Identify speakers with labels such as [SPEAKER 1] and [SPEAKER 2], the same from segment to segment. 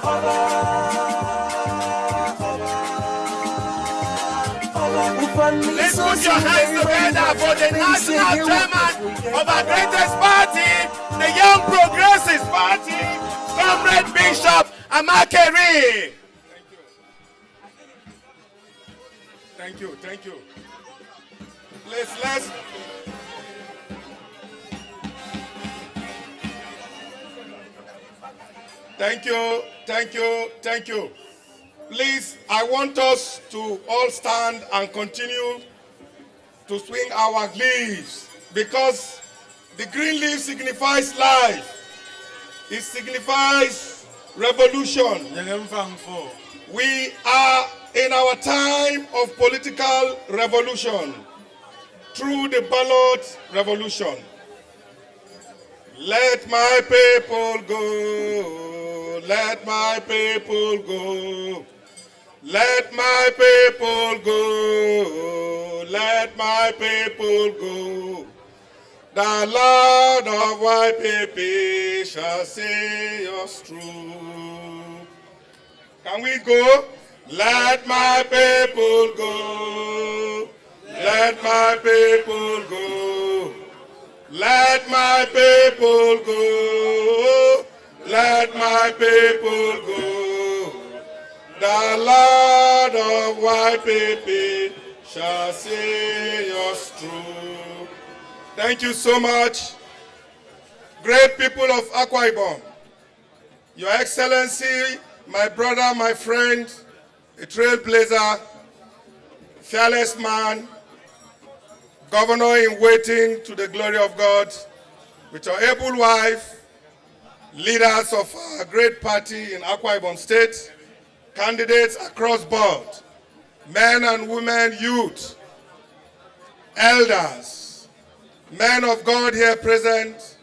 [SPEAKER 1] Let's put your hands together for the national chairman of our greatest party, the Young Progressive Party, Comrade Bishop Amakeri. Thank you. Let's. Thank you. Please, I want us to all stand and continue to swing our leaves, because the green leaf signifies life. It signifies revolution. We are in our time of political revolution through the ballot revolution. Let my people go. Let my people go. Let my people go. Let my people go. The Lord of YPP shall see us through. Can we go? Let my people go. Let my people go. Let my people go. Let my people go. The Lord of YPP shall see us through. Thank you so much. Great people of Akwa Ibom, Your Excellency, my brother, my friend, a trailblazer, fearless man, governor in waiting to the glory of God, with your able wife, leaders of our great party in Akwa Ibom State, candidates across board, men and women, youth, elders, men of God here present,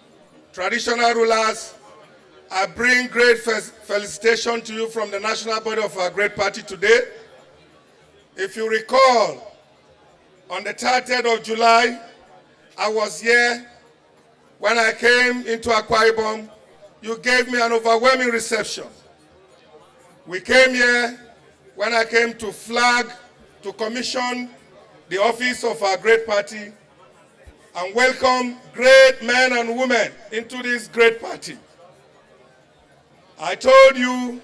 [SPEAKER 1] traditional rulers, I bring great felicitation to you from the national body of our great party today. If you recall, on the 30th of July, I was here. When I came into Akwa Ibom, you gave me an overwhelming reception. We came here when I came to flag, to commission the office of our great party and welcome great men and women into this great party. I told you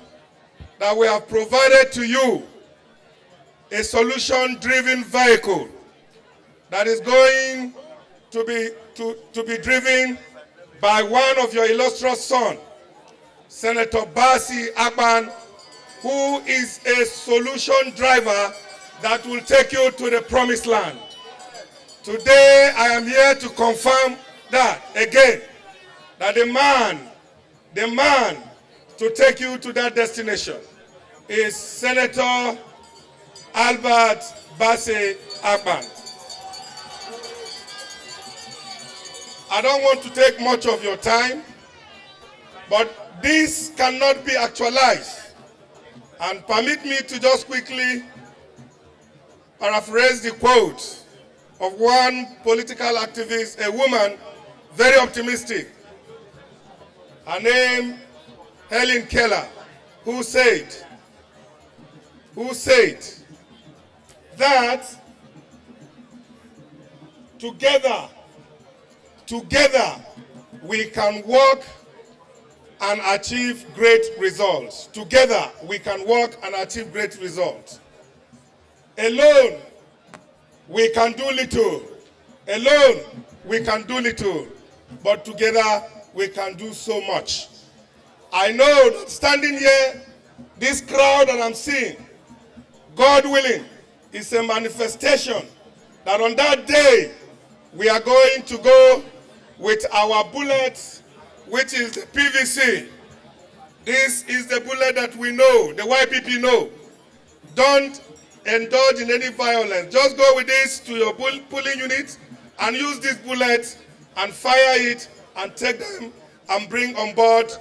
[SPEAKER 1] that we have provided to you a solution-driven vehicle that is going to be driven by one of your illustrious sons, Senator Bassey Akpan, who is a solution driver that will take you to the promised land. Today, I am here to confirm that again, that the man to take you to that destination is Senator Albert Bassey Akpan. I don't want to take much of your time, but this cannot be actualized. And permit me to just quickly paraphrase the quote of one political activist, a woman, very optimistic. Her name, Helen Keller, who said that together we can work and achieve great results. Together we can work and achieve great results. Alone we can do little. Alone we can do little. But together we can do so much. I know that standing here, this crowd that I'm seeing, God willing, is a manifestation that on that day we are going to go with our bullets, which is the PVC. This is the bullet that we know, the YPP know. Don't indulge in any violence. Just go with this to your polling unit and use this bullet and fire it and take them and bring on board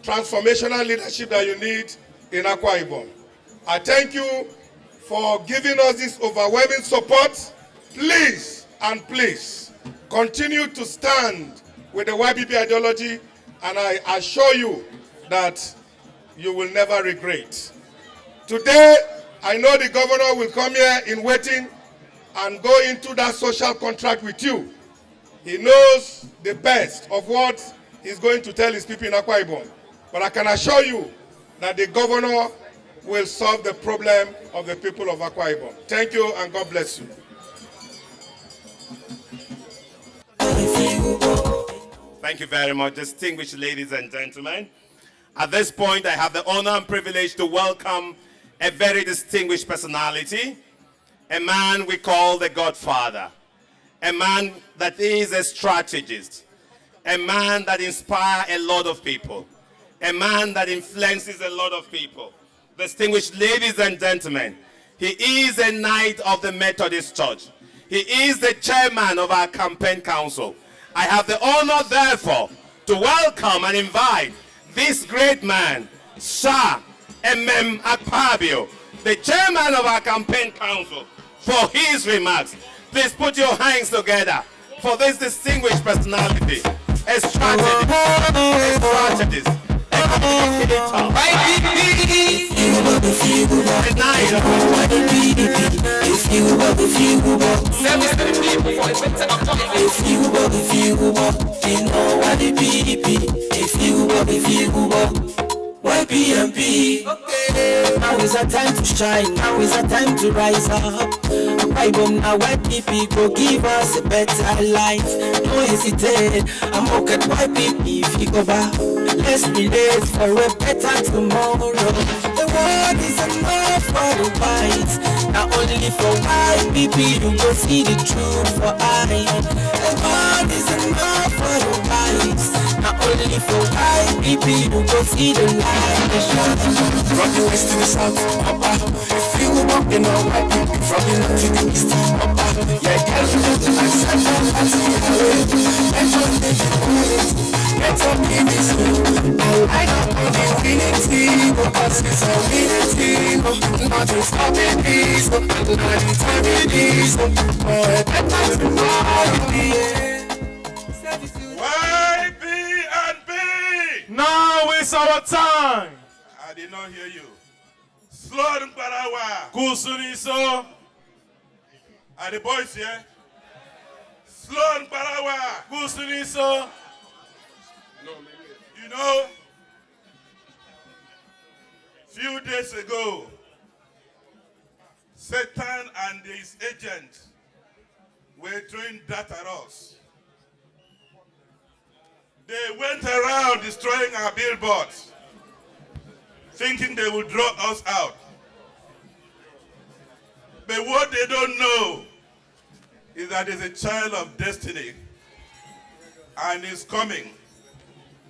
[SPEAKER 1] transformational leadership that you need in Akwa Ibom. I thank you for giving us this overwhelming support. Please and please continue to stand with the YPP ideology, and I assure you that you will never regret. Today, I know the governor will come here in waiting and go into that social contract with you. He knows the best of what he's going to tell his people in Akwa Ibom. But I can assure you that the governor will solve the problem of the people of Akwa Ibom. Thank you and God bless you.
[SPEAKER 2] Thank you very much, distinguished ladies and gentlemen. At this point, I have the honor and privilege to welcome a very distinguished personality, a man we call the Godfather, a man that is a strategist, a man that inspires a lot of people, a man that influences a lot of people. Distinguished ladies and gentlemen, he is a knight of the Methodist Church. He is the chairman of our campaign council. I have the honor, therefore, to welcome and invite this great man, Sir Akwa, the chairman of our campaign council, for his remarks. Please put your hands together for this distinguished personality, a strategist, a communicator,
[SPEAKER 3] YPP. Okay. Now is a time to shine. Now is a time to rise up. Akwa Ibom now YPP go give us a better life. Don't hesitate. I'm okay at YPP. If you go back, let's relate for a better tomorrow. The world is enough for the whites. Not only for YPP, you go see the truth for I. The world is enough for the whites. Not only for YPP, you go see the light.
[SPEAKER 4] From the west to the south, Papa. If you walk in on YPP, from the north to the east, Papa. Yeah, girl, you know the answer. Get up in this room. I know the winning team, because it's a winning team. Nothing stopping this, not the time it is. Better tomorrow,
[SPEAKER 5] Now is our time.
[SPEAKER 1] I did not hear you. Slow and Parawa.
[SPEAKER 5] Kusuniso.
[SPEAKER 1] Are the boys here? Slow and Parawa.
[SPEAKER 5] Kusuniso.
[SPEAKER 1] You know, few days ago, Satan and his agent were throwing dirt at us. They went around destroying our billboards, thinking they would draw us out. But what they don't know is that there's a child of destiny, and he's coming.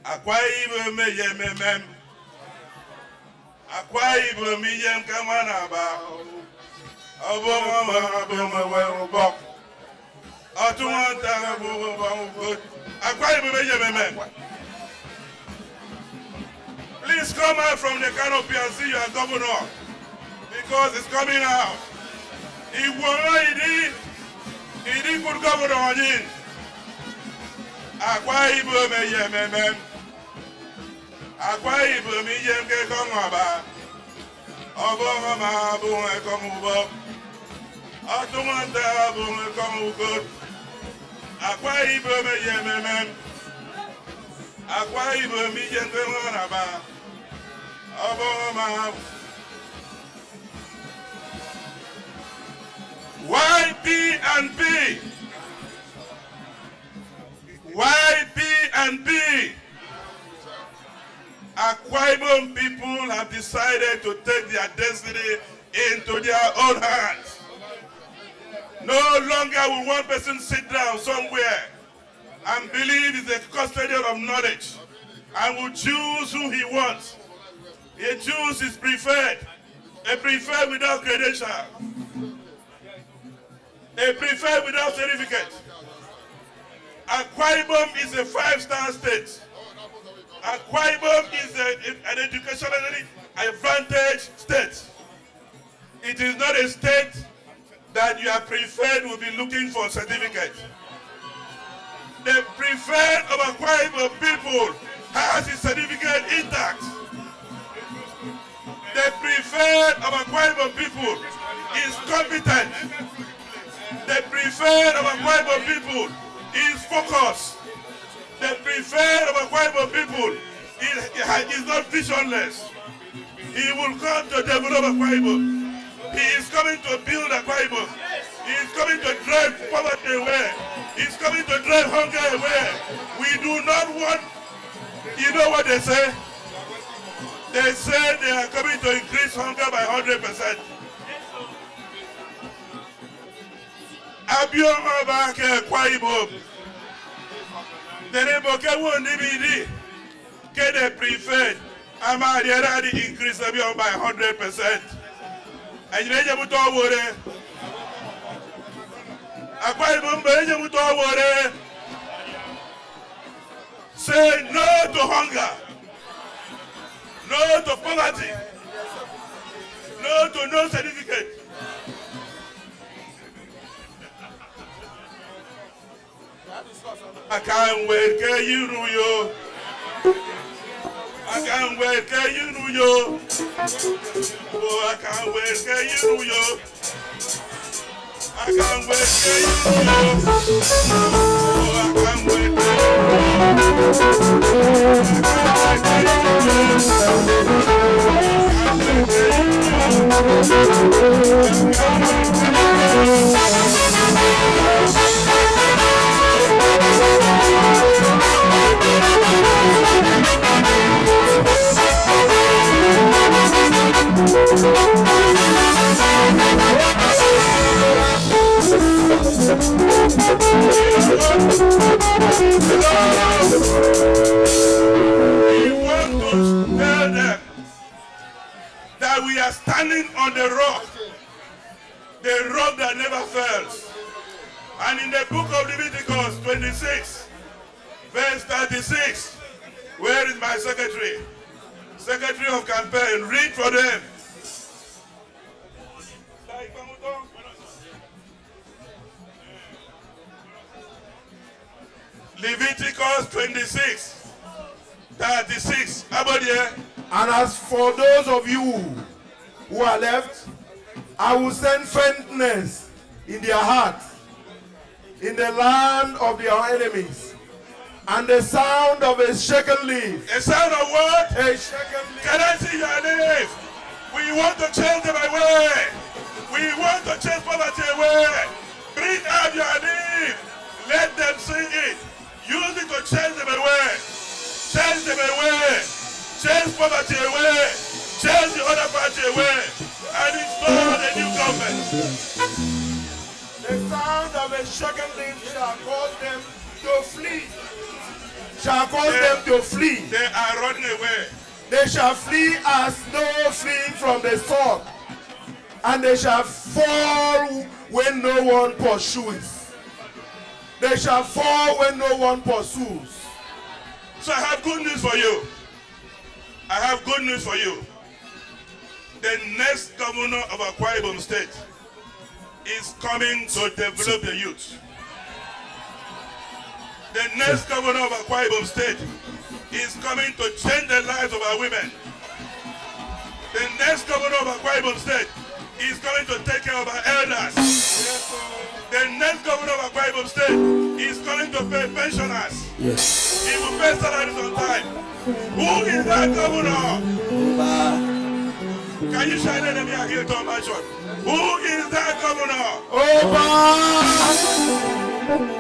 [SPEAKER 1] Akwa Ibom yememem. Akwa Ibom yem kamana ba. Oboma we. Atuanta bo. Akwa Ibom yememem. Please come out from the canopy and see your governor, because it's coming out. He did good governor on him. Akwa Ibom yememem. Akwa Ibom yem ke komaba. Oboma bo e komubo. Atumanta bo e komugo. Akwa Ibom yememem. Akwa Ibom yem ke komaba. Oboma. YPP. YPP. Akwa Ibom people have decided to take their destiny into their own hands. No longer will one person sit down somewhere and believe he's a custodian of knowledge and will choose who he wants. He chooses his preferred, a preferred without credential, a preferred without certificate. Akwa Ibom is a 5-star state. Akwa Ibom is an educationally advantaged state. It is not a state that your preferred will be looking for certificate. The preferred of Akwa Ibom people has his certificate intact. The preferred of Akwa Ibom people is competent. The preferred of Akwa Ibom people is focused. The preferred of Akwa Ibom people is not visionless. He will come to develop Akwa Ibom. He is coming to build Akwa Ibom. He is coming to drive poverty away. He is coming to drive hunger away. We do not want, you know what they say? They say they are coming to increase hunger by 100%. Abioma back Akwa Ibom. The neighbor won't be get a preferred. I'm already increased Abioma by 100%. And you know what I'm worried. Akwa Ibom say no to hunger, no to poverty, no to no certificate. I can't wait, can you know you? I can't wait, can you know you? Oh, I can't wait, can you know you? I can't wait, can you know you? Oh, I can't wait, can we want to tell them that we are standing on the rock that never fails. And in the book of Leviticus 26, verse 36, where is my secretary? Secretary of campaign, read for them. Leviticus 26, 36. About here.
[SPEAKER 6] And as for those of you who are left, I will send faintness in their hearts in the land of their enemies, and the sound of a shaken leaf.
[SPEAKER 1] A sound of what?
[SPEAKER 6] A shaken leaf.
[SPEAKER 1] Can I see your leaf? We want to chase them away. We want to chase poverty away. Bring out your leaf. Let them see it. Use it to chase them away. Chase them away. Chase poverty away. Chase the other party away. And install a new government.
[SPEAKER 6] The sound of a shaken leaf shall cause them to flee. Shall cause them to flee.
[SPEAKER 1] They are running away.
[SPEAKER 6] They shall flee as though fleeing from the sword, and they shall fall when no one pursues. They shall fall when no one pursues.
[SPEAKER 1] So I have good news for you. I have good news for you. The next governor of Akwa Ibom State is coming to develop the youth. The next governor of Akwa Ibom State is coming to change the lives of our women. The next governor of Akwa Ibom State is coming to take care of our elders. The next governor of Akwa Ibom State is coming to pay pensioners.
[SPEAKER 3] Yes.
[SPEAKER 1] He will pay salaries on time. Who is that governor? Can you shine let me here to mention? Who is that governor?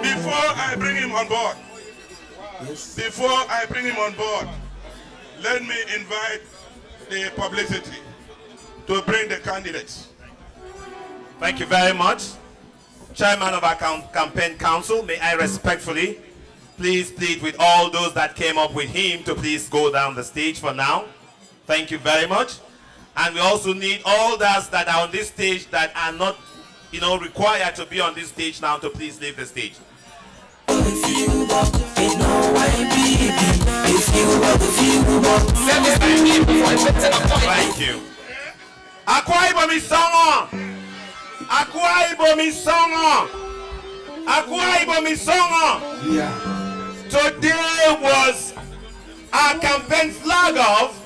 [SPEAKER 1] Before I bring him on board, let me invite the publicity to bring the candidates.
[SPEAKER 2] Thank you very much. Chairman of our campaign council, may I respectfully please plead with all those that came up with him to please go down the stage for now. Thank you very much. And we also need all those that are on this stage that are not, required to be on this stage now to please leave the stage. Thank you. Akwa Ibom is song. Akwa Ibom is song. Akwa Ibom is song. Today was our campaign flag off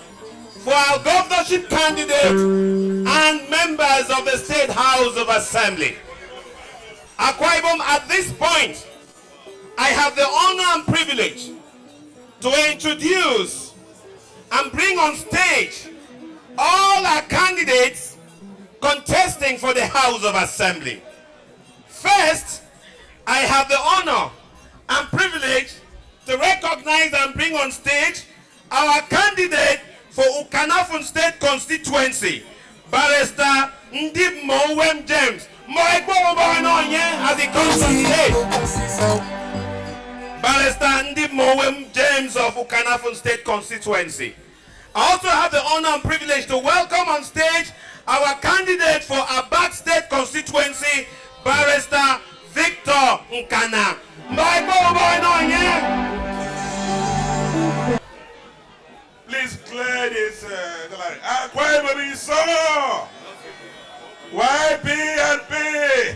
[SPEAKER 2] for our governorship candidate and members of the State House of Assembly. Akwa Ibom, at this point, I have the honor and privilege to introduce and bring on stage all our candidates contesting for the House of Assembly. First, I have the honor and privilege to recognize and bring on stage our candidate for Ukanafun State Constituency, Barrister Ndib Mowem James. As he comes on stage. Barrister Ndib Mowem James of Ukanafun State Constituency. I also have the honor and privilege to welcome on stage our candidate for Abak State Constituency, Barrister Victor Nkana.
[SPEAKER 6] Please clear this. Akwa Ibom is so. YPP.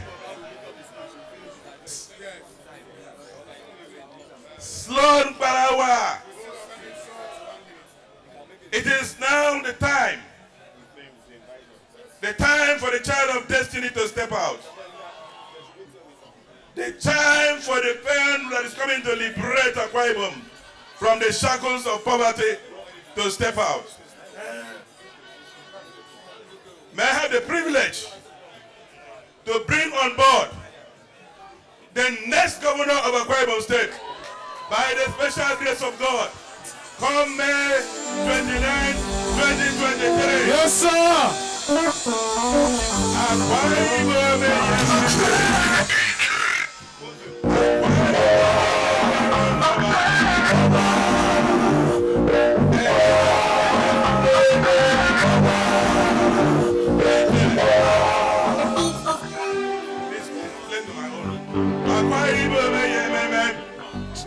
[SPEAKER 6] Sloan Barawa. It is now the time for the child of destiny to step out. The time for the pen that is coming to liberate Akwa Ibom from the shackles of poverty to step out. May I have the privilege to bring on board the next governor of Akwa Ibom State by the special grace of God, come May 29, 2023.
[SPEAKER 5] Yes, sir.
[SPEAKER 6] Akwa Ibom,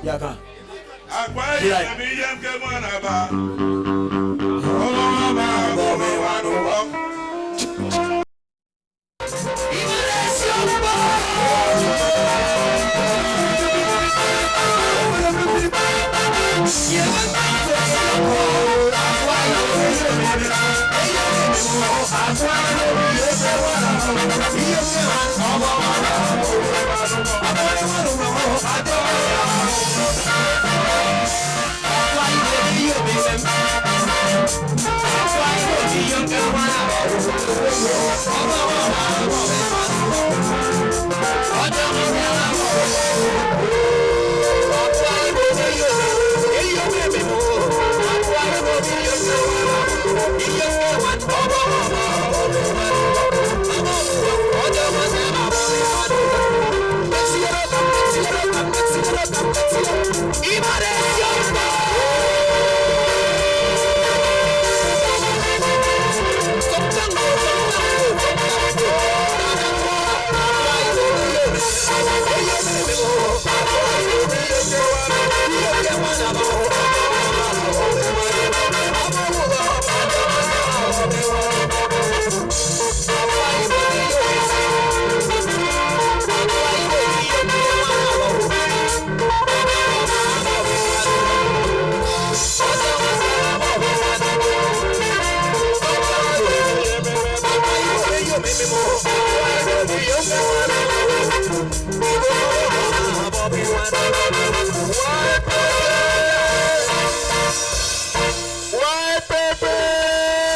[SPEAKER 3] Yaka.
[SPEAKER 6] Akwa Ibom,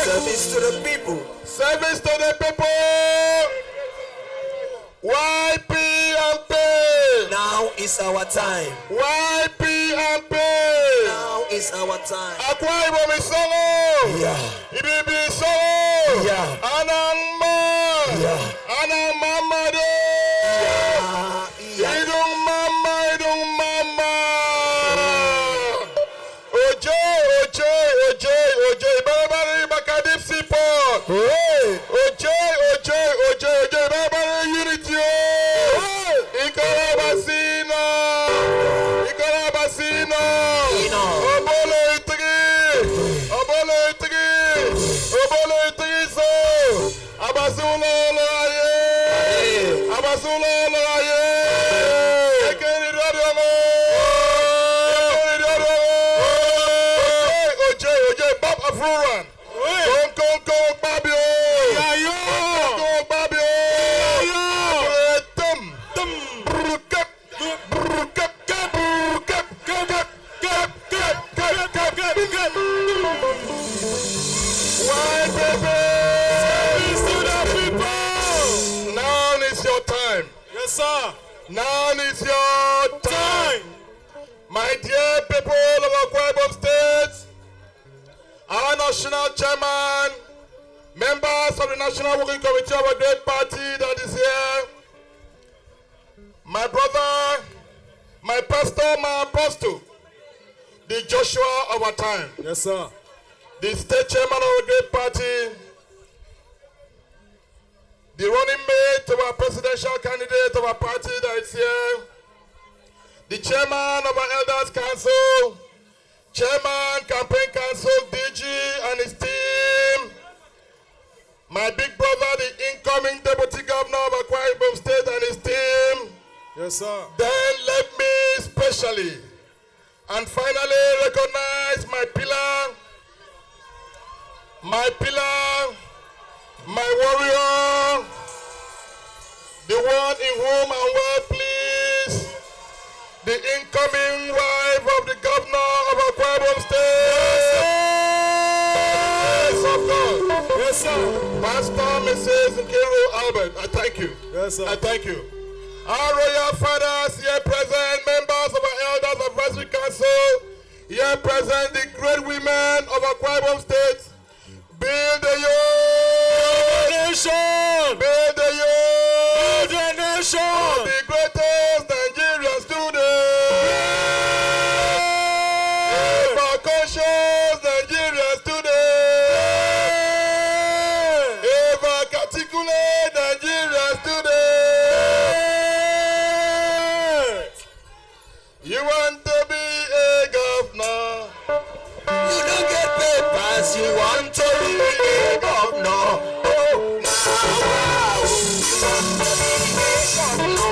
[SPEAKER 3] Service to the people.
[SPEAKER 6] service to the people. YPP.
[SPEAKER 3] Now is our time.
[SPEAKER 6] YPP.
[SPEAKER 3] Now is our time.
[SPEAKER 6] Akwa Ibom is solo.
[SPEAKER 3] Yeah.
[SPEAKER 6] Ibibi is solo.
[SPEAKER 3] Yeah.
[SPEAKER 6] Anamba.
[SPEAKER 3] Yeah.
[SPEAKER 6] Anamama do.
[SPEAKER 3] Yeah.
[SPEAKER 6] Idung mama. Oje. Barbary Bakadip Sipot. Oje. Barbary Unity. Ikarabasino. Obolo itri so. Abasuna laye. Ekeni radiomo. Oje, Bob Afruran.
[SPEAKER 5] Yes, sir.
[SPEAKER 6] Now is your time. My dear people of Akwa Ibom State, our national chairman, members of the National Working Committee of a great party that is here, my brother, my pastor, my apostle, the Joshua of our time.
[SPEAKER 5] Yes, sir.
[SPEAKER 6] The state chairman of a great party, the running mate of our presidential candidate of our party that is here, the chairman of our elders council, chairman, campaign council, DG and his team, my big brother, the incoming deputy governor of Akwa Ibom State and his team.
[SPEAKER 5] Yes, sir.
[SPEAKER 6] Then let me specially and finally recognize my pillar, my warrior, the one in whom I'm well pleased, the incoming wife of the governor of Akwa Ibom State. Yes, of God.
[SPEAKER 5] Yes, sir.
[SPEAKER 6] Pastor Mrs. Nkiru Albert, I thank you.
[SPEAKER 5] Yes, sir.
[SPEAKER 6] I thank you. Our royal fathers here present, members of our elders advisory council, here present, the great women of Akwa Ibom State. Build the youth!
[SPEAKER 5] Nation!
[SPEAKER 6] Build the youth!
[SPEAKER 5] Build the nation!
[SPEAKER 6] The greatest Nigerians today! Ever conscious Nigerians today! Ever articulate Nigerians today! You want to be a governor?
[SPEAKER 3] You don't get papers, you want to be a governor. Oh, now, wow. You want to be a governor.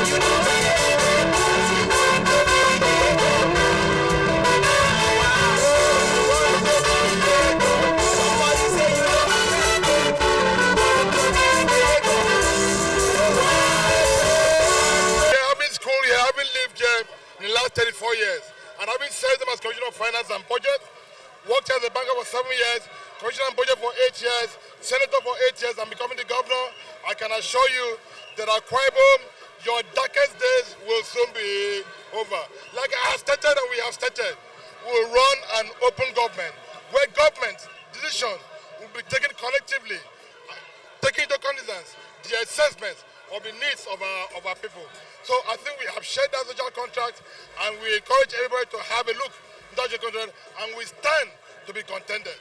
[SPEAKER 3] You don't get papers, you want to be a governor. Now, wow. You want to be a governor. Somebody say you don't get papers, you want to be a governor.
[SPEAKER 6] I've been school here, I've been lived here in the last 34 years. And I've been serving as Commissioner of Finance and Budget, worked as a banker for 7 years, Commissioner on Budget for 8 years, Senator for 8 years, and becoming the governor. I can assure you that Akwa Ibom, your darkest days will soon be over. Like I have stated and we have stated, we will run an open government, where government decisions will be taken collectively, taking into cognizance the assessments of the needs of our people. So I think we have shared that social contract, and we encourage everybody to have a look at that social contract, and we stand to be contended.